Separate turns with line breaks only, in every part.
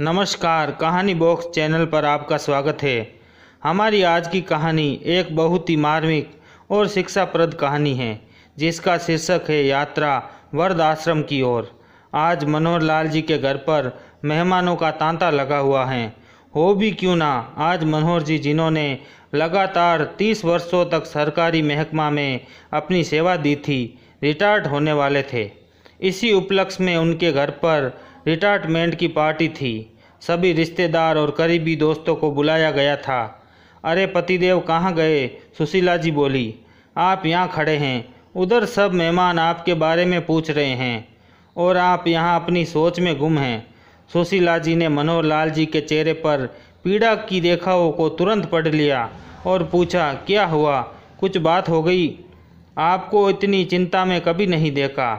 नमस्कार, कहानी box channel पर आपका स्वागत है। हमारी आज की कहानी एक बहुत ही मार्मिक और शिक्षाप्रद कहानी है जिसका शीर्षक है यात्रा वर्ध आश्रम की ओर। आज मनोहर लाल जी के घर पर मेहमानों का तांता लगा हुआ है। हो भी क्यों ना, आज मनोहर जी जिन्होंने लगातार 30 वर्षों तक सरकारी महकमा में अपनी सेवा दी थी, रिटायर्ड होने वाले थे। इसी उपलक्ष्य में उनके घर पर रिटायरमेंट की पार्टी थी। सभी रिश्तेदार और करीबी दोस्तों को बुलाया गया था। अरे पतिदेव कहाँ गए? सुशीला जी बोली। आप यहाँ खड़े हैं, उधर सब मेहमान आपके बारे में पूछ रहे हैं और आप यहाँ अपनी सोच में गुम हैं। सुशीला जी ने मनोहर लाल जी के चेहरे पर पीड़ा की रेखाओं को तुरंत पढ़ लिया और पूछा, क्या हुआ? कुछ बात हो गई? आपको इतनी चिंता में कभी नहीं देखा।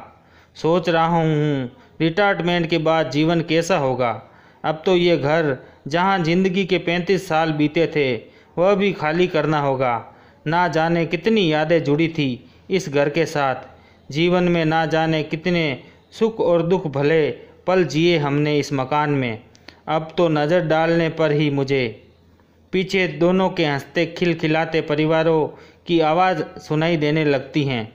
सोच रहा हूँ रिटायरमेंट के बाद जीवन कैसा होगा। अब तो ये घर जहाँ जिंदगी के 35 साल बीते थे वह भी खाली करना होगा। ना जाने कितनी यादें जुड़ी थी इस घर के साथ। जीवन में ना जाने कितने सुख और दुख भले पल जिए हमने इस मकान में। अब तो नज़र डालने पर ही मुझे पीछे दोनों के हंसते खिलखिलाते परिवारों की आवाज़ सुनाई देने लगती हैं।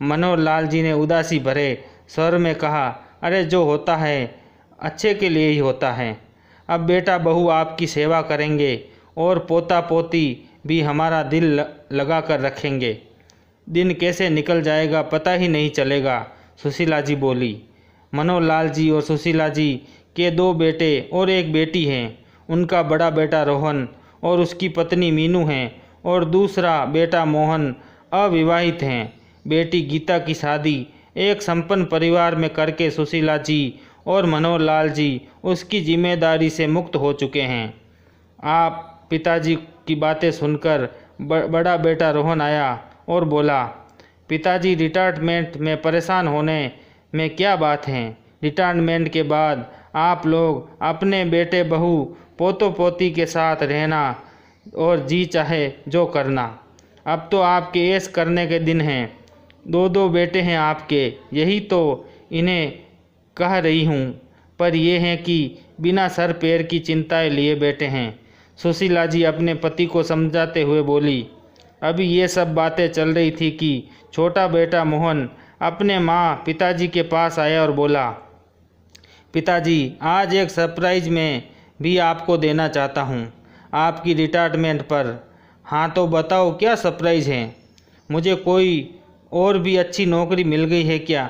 मनोहर लाल जी ने उदासी भरे स्वर में कहा, अरे जो होता है अच्छे के लिए ही होता है। अब बेटा बहू आपकी सेवा करेंगे और पोता पोती भी हमारा दिल लगा कर रखेंगे। दिन कैसे निकल जाएगा पता ही नहीं चलेगा, सुशीला जी बोली। मनोहर लाल जी और सुशीला जी के 2 बेटे और 1 बेटी हैं। उनका बड़ा बेटा रोहन और उसकी पत्नी मीनू हैं और दूसरा बेटा मोहन अविवाहित हैं। बेटी गीता की शादी एक संपन्न परिवार में करके सुशीला जी और मनोहर लाल जी उसकी जिम्मेदारी से मुक्त हो चुके हैं। आप पिताजी की बातें सुनकर बड़ा बेटा रोहन आया और बोला, पिताजी रिटायरमेंट में परेशान होने में क्या बात है। रिटायरमेंट के बाद आप लोग अपने बेटे बहू पोतों पोती के साथ रहना और जी चाहे जो करना। अब तो आपके ऐश करने के दिन हैं। 2 बेटे हैं आपके, यही तो इन्हें कह रही हूँ, पर यह है कि बिना सर पैर की चिंताएं लिए बैठे हैं। सुशीला जी अपने पति को समझाते हुए बोली। अभी ये सब बातें चल रही थी कि छोटा बेटा मोहन अपने माँ पिताजी के पास आया और बोला, पिताजी आज एक सरप्राइज मैं भी आपको देना चाहता हूँ आपकी रिटायरमेंट पर। हाँ तो बताओ क्या सरप्राइज है? मुझे कोई और भी अच्छी नौकरी मिल गई है क्या?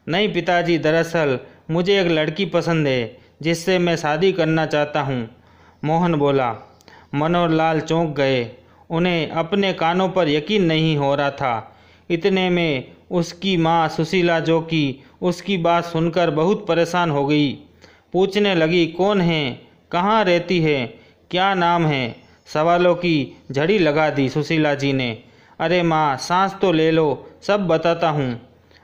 नहीं पिताजी, दरअसल मुझे एक लड़की पसंद है जिससे मैं शादी करना चाहता हूँ, मोहन बोला। मनोहर लाल चौंक गए। उन्हें अपने कानों पर यकीन नहीं हो रहा था। इतने में उसकी माँ सुशीला, जो कि उसकी बात सुनकर बहुत परेशान हो गई, पूछने लगी, कौन है, कहाँ रहती है, क्या नाम है? सवालों की झड़ी लगा दी सुशीला जी ने। अरे माँ सांस तो ले लो, सब बताता हूँ।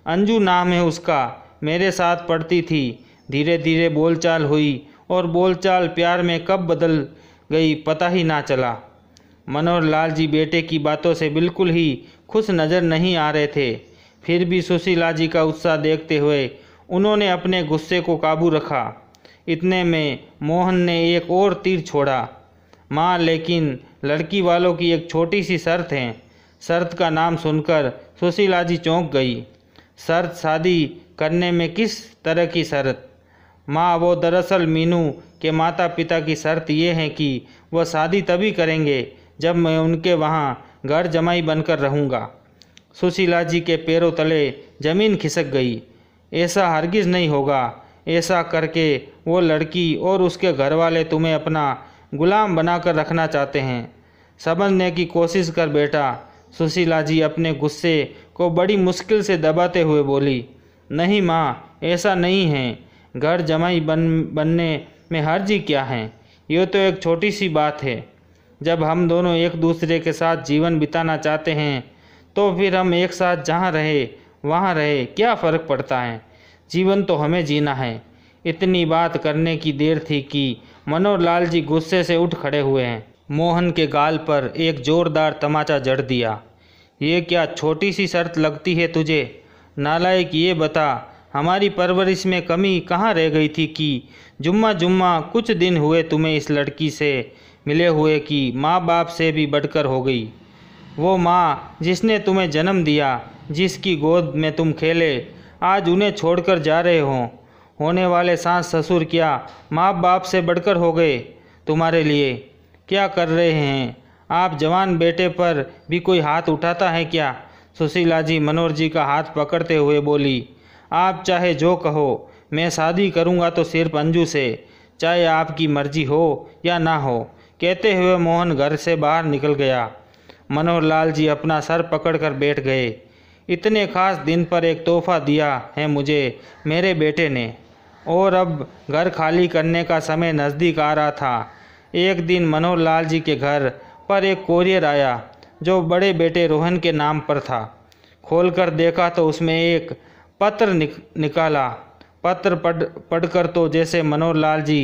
अंजू नाम है उसका, मेरे साथ पढ़ती थी। धीरे धीरे बोलचाल हुई और बोलचाल प्यार में कब बदल गई पता ही ना चला। मनोहर लाल जी बेटे की बातों से बिल्कुल ही खुश नज़र नहीं आ रहे थे। फिर भी सुशीला जी का उत्साह देखते हुए उन्होंने अपने गुस्से को काबू रखा। इतने में मोहन ने एक और तीर छोड़ा। माँ, लेकिन लड़की वालों की एक छोटी सी शर्त है। शर्त का नाम सुनकर सुशीला जी चौंक गई। शर्त? शादी करने में किस तरह की शर्त? माँ, वो दरअसल मीनू के माता पिता की शर्त ये है कि वह शादी तभी करेंगे जब मैं उनके वहाँ घर जमाई बनकर रहूँगा। सुशीला जी के पैरों तले जमीन खिसक गई। ऐसा हरगिज़ नहीं होगा। ऐसा करके वो लड़की और उसके घर वाले तुम्हें अपना गुलाम बनाकर रखना चाहते हैं। समझने की कोशिश कर बेटा, सुशीला जी अपने गुस्से को बड़ी मुश्किल से दबाते हुए बोली। नहीं माँ, ऐसा नहीं है। घर जमाई बनने में हर्जी क्या है? ये तो एक छोटी सी बात है। जब हम दोनों एक दूसरे के साथ जीवन बिताना चाहते हैं तो फिर हम एक साथ जहाँ रहे वहाँ रहे, क्या फ़र्क पड़ता है? जीवन तो हमें जीना है। इतनी बात करने की देर थी कि मनोहर लाल जी गुस्से से उठ खड़े हुए हैं। मोहन के गाल पर एक जोरदार तमाचा जड़ दिया। ये क्या छोटी सी शर्त लगती है तुझे? नालायक, ये बता हमारी परवरिश में कमी कहाँ रह गई थी कि जुम्मा जुम्मा कुछ दिन हुए तुम्हें इस लड़की से मिले हुए कि माँ बाप से भी बढ़कर हो गई। वो माँ जिसने तुम्हें जन्म दिया, जिसकी गोद में तुम खेले, आज उन्हें छोड़कर जा रहे हो। होने वाले सास ससुर क्या माँ बाप से बढ़कर हो गए तुम्हारे लिए? क्या कर रहे हैं आप? जवान बेटे पर भी कोई हाथ उठाता है क्या? सुशीला जी मनोहर जी का हाथ पकड़ते हुए बोली, आप चाहे जो कहो, मैं शादी करूंगा तो सिर्फ अंजू से, चाहे आपकी मर्जी हो या ना हो। कहते हुए मोहन घर से बाहर निकल गया। मनोहर लाल जी अपना सर पकड़कर बैठ गए। इतने खास दिन पर एक तोहफा दिया है मुझे मेरे बेटे ने, और अब घर खाली करने का समय नज़दीक आ रहा था। एक दिन मनोहर लाल जी के घर पर एक कोरियर आया जो बड़े बेटे रोहन के नाम पर था। खोलकर देखा तो उसमें एक पत्र निकाला। पत्र पढ़कर तो जैसे मनोहर लाल जी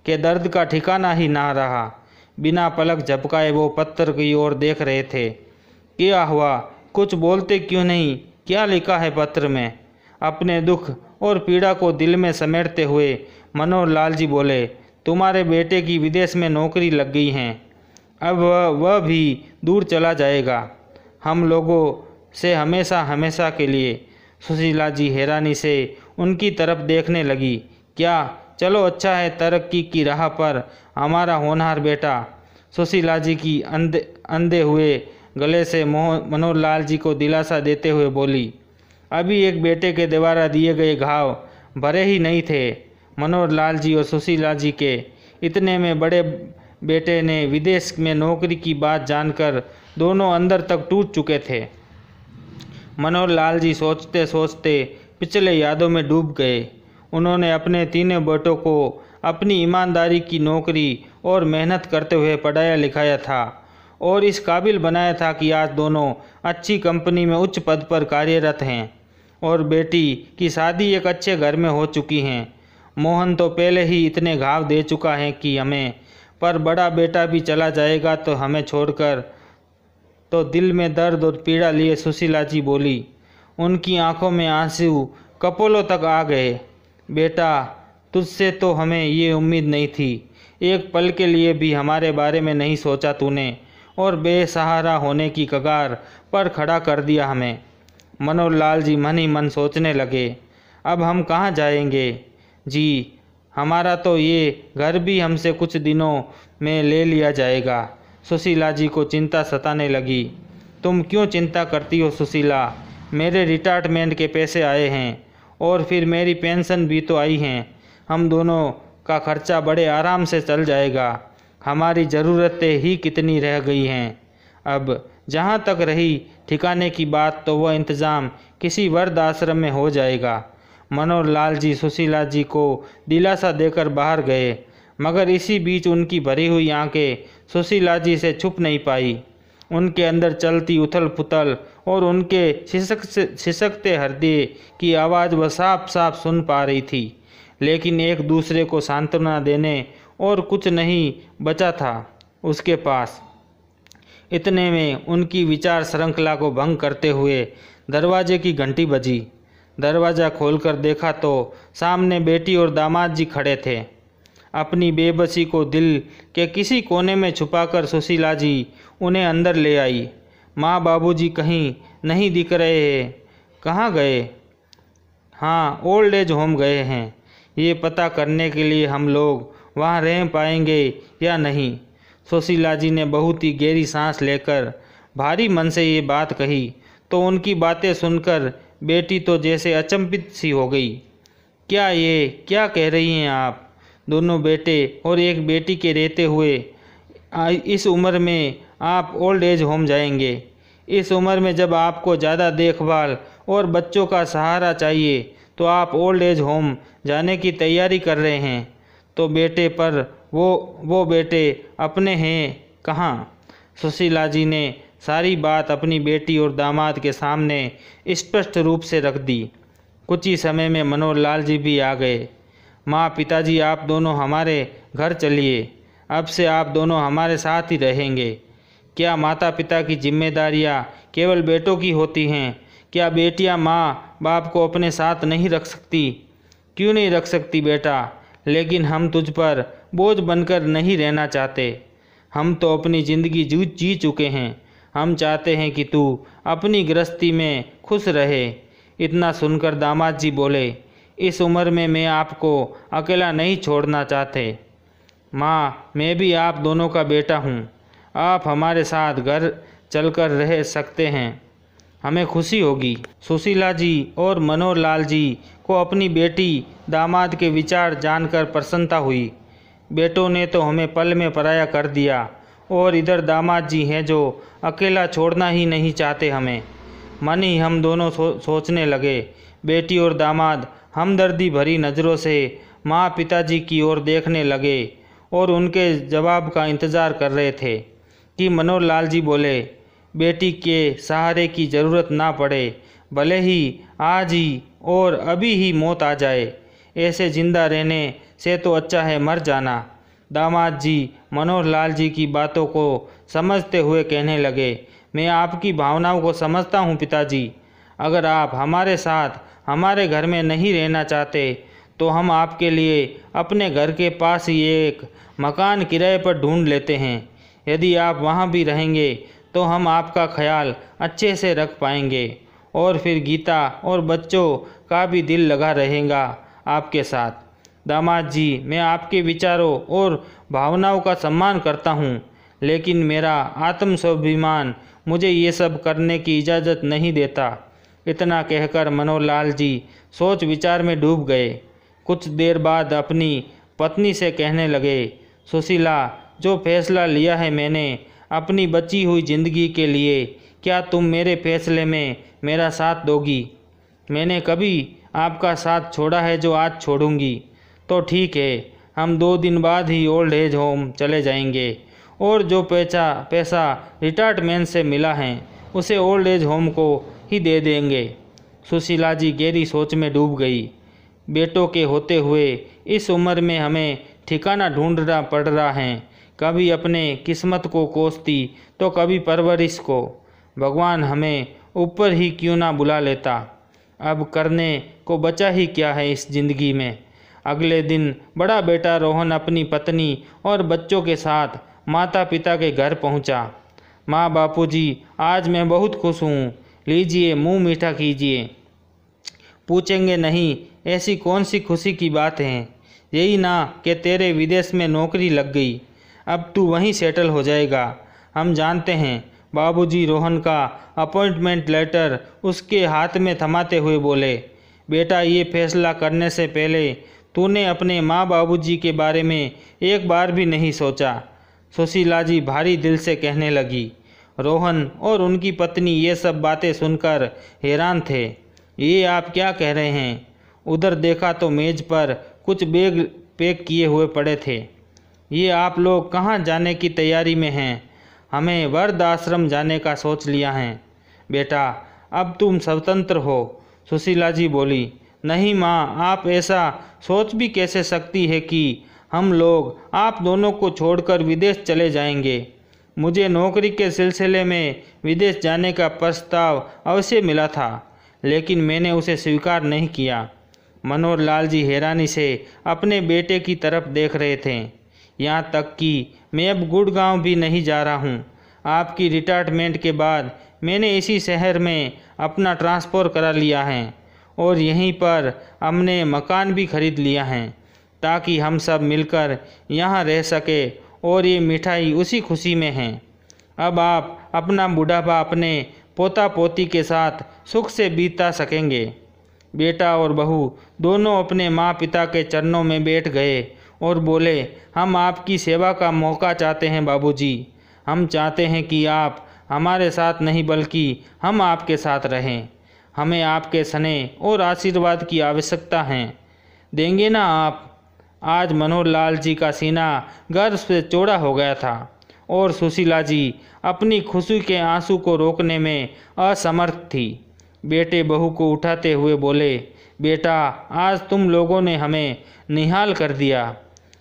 के दर्द का ठिकाना ही ना रहा। बिना पलक झपकाए वो पत्र की ओर देख रहे थे। क्या हुआ? कुछ बोलते क्यों नहीं? क्या लिखा है पत्र में? अपने दुख और पीड़ा को दिल में समेटते हुए मनोहर लाल जी बोले, तुम्हारे बेटे की विदेश में नौकरी लग गई है। अब वह भी दूर चला जाएगा हम लोगों से हमेशा हमेशा के लिए। सुशीला जी हैरानी से उनकी तरफ देखने लगी। क्या? चलो अच्छा है, तरक्की की राह पर हमारा होनहार बेटा। सुशीला जी की अंधे हुए गले से मनोहर लाल जी को दिलासा देते हुए बोली, अभी एक बेटे के द्वारा दिए गए घाव भरे ही नहीं थे। मनोहर लाल जी और सुशीला जी के इतने में बड़े बेटे ने विदेश में नौकरी की बात जानकर दोनों अंदर तक टूट चुके थे। मनोहर लाल जी सोचते सोचते पिछले यादों में डूब गए। उन्होंने अपने तीनों बेटों को अपनी ईमानदारी की नौकरी और मेहनत करते हुए पढ़ाया लिखाया था और इस काबिल बनाया था कि आज दोनों अच्छी कंपनी में उच्च पद पर कार्यरत हैं और बेटी की शादी एक अच्छे घर में हो चुकी हैं। मोहन तो पहले ही इतने घाव दे चुका है कि हमें, पर बड़ा बेटा भी चला जाएगा तो हमें छोड़कर। तो दिल में दर्द और पीड़ा लिए सुशीला जी बोली। उनकी आंखों में आंसू कपोलों तक आ गए। बेटा, तुझसे तो हमें ये उम्मीद नहीं थी। एक पल के लिए भी हमारे बारे में नहीं सोचा तूने और बेसहारा होने की कगार पर खड़ा कर दिया हमें। मनोहर लाल जी मन ही मन सोचने लगे, अब हम कहाँ जाएंगे जी? हमारा तो ये घर भी हमसे कुछ दिनों में ले लिया जाएगा। सुशीला जी को चिंता सताने लगी। तुम क्यों चिंता करती हो सुशीला? मेरे रिटायरमेंट के पैसे आए हैं और फिर मेरी पेंशन भी तो आई हैं। हम दोनों का खर्चा बड़े आराम से चल जाएगा। हमारी ज़रूरतें ही कितनी रह गई हैं। अब जहाँ तक रही ठिकाने की बात, तो वह इंतज़ाम किसी वृद्ध आश्रम में हो जाएगा। मनोहर लाल जी सुशीला जी को दिलासा देकर बाहर गए, मगर इसी बीच उनकी भरी हुई आंखें सुशीला जी से छुप नहीं पाई। उनके अंदर चलती उथल पुथल और उनके सिसकते हृदय की आवाज़ वह साफ साफ सुन पा रही थी, लेकिन एक दूसरे को सांत्वना देने और कुछ नहीं बचा था उसके पास। इतने में उनकी विचार श्रृंखला को भंग करते हुए दरवाजे की घंटी बजी। दरवाज़ा खोलकर देखा तो सामने बेटी और दामाद जी खड़े थे। अपनी बेबसी को दिल के किसी कोने में छुपाकर सुशीला जी उन्हें अंदर ले आई। माँ बाबूजी कहीं नहीं दिख रहे हैं, कहाँ गए? हाँ, ओल्ड एज होम गए हैं। ये पता करने के लिए हम लोग वहाँ रह पाएंगे या नहीं। सुशीला जी ने बहुत ही गहरी सांस लेकर भारी मन से ये बात कही तो उनकी बातें सुनकर बेटी तो जैसे अचंभित सी हो गई। क्या कह रही हैं आप? दोनों बेटे और एक बेटी के रहते हुए इस उम्र में आप ओल्ड एज होम जाएंगे? इस उम्र में जब आपको ज़्यादा देखभाल और बच्चों का सहारा चाहिए तो आप ओल्ड एज होम जाने की तैयारी कर रहे हैं। तो बेटे पर वो बेटे अपने हैं कहाँ? सुशीला जी ने सारी बात अपनी बेटी और दामाद के सामने स्पष्ट रूप से रख दी। कुछ ही समय में मनोहर लाल जी भी आ गए। माँ, पिताजी, आप दोनों हमारे घर चलिए। अब से आप दोनों हमारे साथ ही रहेंगे। क्या माता पिता की जिम्मेदारियाँ केवल बेटों की होती हैं? क्या बेटियां माँ बाप को अपने साथ नहीं रख सकती? क्यों नहीं रख सकती बेटा, लेकिन हम तुझ पर बोझ बनकर नहीं रहना चाहते। हम तो अपनी ज़िंदगी जी चुके हैं। हम चाहते हैं कि तू अपनी गृहस्थी में खुश रहे। इतना सुनकर दामाद जी बोले, इस उम्र में मैं आपको अकेला नहीं छोड़ना चाहते। माँ, मैं भी आप दोनों का बेटा हूँ। आप हमारे साथ घर चलकर रह सकते हैं, हमें खुशी होगी। सुशीला जी और मनोहर लाल जी को अपनी बेटी दामाद के विचार जानकर प्रसन्नता हुई। बेटों ने तो हमें पल में पराया कर दिया और इधर दामाद जी हैं जो अकेला छोड़ना ही नहीं चाहते हमें। मन ही हम दोनों सोचने लगे। बेटी और दामाद हमदर्दी भरी नज़रों से माँ पिताजी की ओर देखने लगे और उनके जवाब का इंतज़ार कर रहे थे कि मनोहर लाल जी बोले, बेटी के सहारे की ज़रूरत ना पड़े, भले ही आज ही और अभी ही मौत आ जाए। ऐसे जिंदा रहने से तो अच्छा है मर जाना। दामाद जी मनोहर लाल जी की बातों को समझते हुए कहने लगे, मैं आपकी भावनाओं को समझता हूँ पिताजी। अगर आप हमारे साथ हमारे घर में नहीं रहना चाहते तो हम आपके लिए अपने घर के पास ही एक मकान किराए पर ढूंढ लेते हैं। यदि आप वहाँ भी रहेंगे तो हम आपका ख्याल अच्छे से रख पाएंगे और फिर गीता और बच्चों का भी दिल लगा रहेगा आपके साथ। दामाद जी, मैं आपके विचारों और भावनाओं का सम्मान करता हूँ, लेकिन मेरा आत्म स्वाभिमान मुझे ये सब करने की इजाज़त नहीं देता। इतना कहकर मनोहर लाल जी सोच विचार में डूब गए। कुछ देर बाद अपनी पत्नी से कहने लगे, सुशीला, जो फैसला लिया है मैंने अपनी बची हुई ज़िंदगी के लिए, क्या तुम मेरे फैसले में मेरा साथ दोगी? मैंने कभी आपका साथ छोड़ा है जो आज छोड़ूंगी। तो ठीक है, हम 2 दिन बाद ही ओल्ड एज होम चले जाएंगे और जो पैसा रिटायरमेंट से मिला है उसे ओल्ड एज होम को ही दे देंगे। सुशीला जी गहरी सोच में डूब गई। बेटों के होते हुए इस उम्र में हमें ठिकाना ढूंढना पड़ रहा है। कभी अपने किस्मत को कोसती तो कभी परवरिश को। भगवान हमें ऊपर ही क्यों ना बुला लेता। अब करने को बचा ही क्या है इस ज़िंदगी में। अगले दिन बड़ा बेटा रोहन अपनी पत्नी और बच्चों के साथ माता पिता के घर पहुंचा। माँ, बापूजी, आज मैं बहुत खुश हूँ, लीजिए मुंह मीठा कीजिए। पूछेंगे नहीं, ऐसी कौन सी खुशी की बात है? यही ना कि तेरे विदेश में नौकरी लग गई, अब तू वहीं सेटल हो जाएगा। हम जानते हैं। बाबूजी रोहन का अपॉइंटमेंट लेटर उसके हाथ में थमाते हुए बोले, बेटा, ये फैसला करने से पहले तूने अपने माँ बाबूजी के बारे में एक बार भी नहीं सोचा। सुशीला जी भारी दिल से कहने लगी। रोहन और उनकी पत्नी ये सब बातें सुनकर हैरान थे। ये आप क्या कह रहे हैं? उधर देखा तो मेज़ पर कुछ बैग पैक किए हुए पड़े थे। ये आप लोग कहाँ जाने की तैयारी में हैं? हमें वृद्ध आश्रम जाने का सोच लिया है। बेटा, अब तुम स्वतंत्र हो। सुशीला जी बोली। नहीं माँ, आप ऐसा सोच भी कैसे सकती है कि हम लोग आप दोनों को छोड़कर विदेश चले जाएंगे। मुझे नौकरी के सिलसिले में विदेश जाने का प्रस्ताव अवश्य मिला था, लेकिन मैंने उसे स्वीकार नहीं किया। मनोहर लाल जी हैरानी से अपने बेटे की तरफ देख रहे थे। यहाँ तक कि मैं अब गुड़गांव भी नहीं जा रहा हूँ। आपकी रिटायरमेंट के बाद मैंने इसी शहर में अपना ट्रांसफ़र करा लिया है और यहीं पर हमने मकान भी खरीद लिया है ताकि हम सब मिलकर यहाँ रह सके और ये मिठाई उसी खुशी में है। अब आप अपना बुढ़ापा अपने पोता पोती के साथ सुख से बीता सकेंगे। बेटा और बहू दोनों अपने माँ पिता के चरणों में बैठ गए और बोले, हम आपकी सेवा का मौका चाहते हैं बाबूजी। हम चाहते हैं कि आप हमारे साथ नहीं बल्कि हम आपके साथ रहें। हमें आपके स्नेह और आशीर्वाद की आवश्यकता है। देंगे ना आप? आज मनोहर लाल जी का सीना गर्व से चौड़ा हो गया था और सुशीला जी अपनी खुशी के आंसू को रोकने में असमर्थ थी। बेटे बहू को उठाते हुए बोले, बेटा, आज तुम लोगों ने हमें निहाल कर दिया।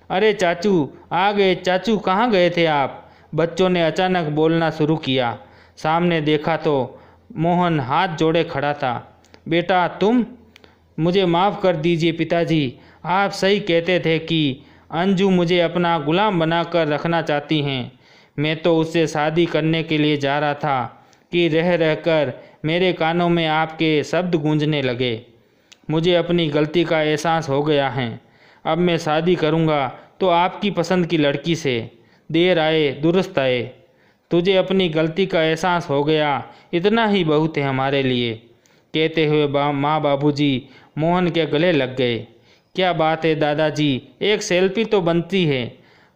अरे चाचू आ गए। चाचू कहाँ गए थे आप? बच्चों ने अचानक बोलना शुरू किया। सामने देखा तो मोहन हाथ जोड़े खड़ा था। बेटा तुम? मुझे माफ़ कर दीजिए पिताजी, आप सही कहते थे कि अंजू मुझे अपना गुलाम बनाकर रखना चाहती हैं। मैं तो उससे शादी करने के लिए जा रहा था कि रह रहकर मेरे कानों में आपके शब्द गूंजने लगे। मुझे अपनी गलती का एहसास हो गया है। अब मैं शादी करूँगा तो आपकी पसंद की लड़की से। देर आए दुरुस्त आए। तुझे अपनी गलती का एहसास हो गया, इतना ही बहुत है हमारे लिए। कहते हुए माँ बाबूजी मोहन के गले लग गए। क्या बात है दादाजी, एक सेल्फी तो बनती है।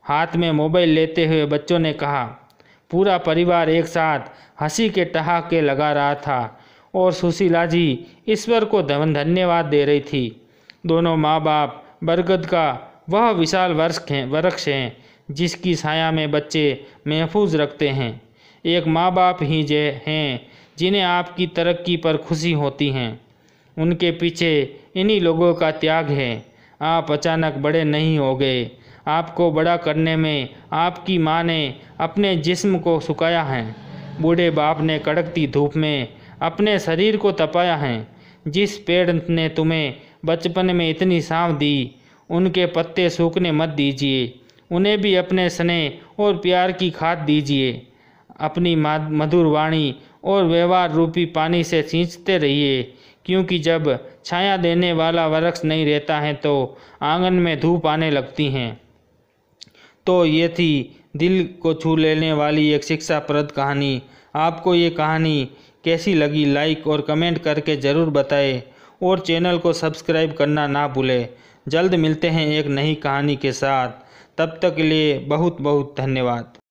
हाथ में मोबाइल लेते हुए बच्चों ने कहा। पूरा परिवार एक साथ हंसी के ठहाके लगा रहा था और सुशीला जी ईश्वर को धन्यवाद दे रही थी। दोनों माँ बाप बरगद का वह विशाल वृक्ष हैं जिसकी छाया में बच्चे महफूज रखते हैं। एक माँ बाप ही हैं जिन्हें आपकी तरक्की पर खुशी होती हैं। उनके पीछे इन्हीं लोगों का त्याग है। आप अचानक बड़े नहीं हो गए। आपको बड़ा करने में आपकी माँ ने अपने जिस्म को सुखाया है। बूढ़े बाप ने कड़कती धूप में अपने शरीर को तपाया है। जिस पेड़ ने तुम्हें बचपन में इतनी छांव दी, उनके पत्ते सूखने मत दीजिए। उन्हें भी अपने स्नेह और प्यार की खाद दीजिए। अपनी मधुर वाणी और व्यवहार रूपी पानी से सींचते रहिए, क्योंकि जब छाया देने वाला वृक्ष नहीं रहता है तो आंगन में धूप आने लगती हैं। तो ये थी दिल को छू लेने वाली एक शिक्षाप्रद कहानी। आपको ये कहानी कैसी लगी लाइक और कमेंट करके ज़रूर बताएं और चैनल को सब्सक्राइब करना ना भूलें। जल्द मिलते हैं एक नई कहानी के साथ। तब तक के लिए बहुत बहुत धन्यवाद।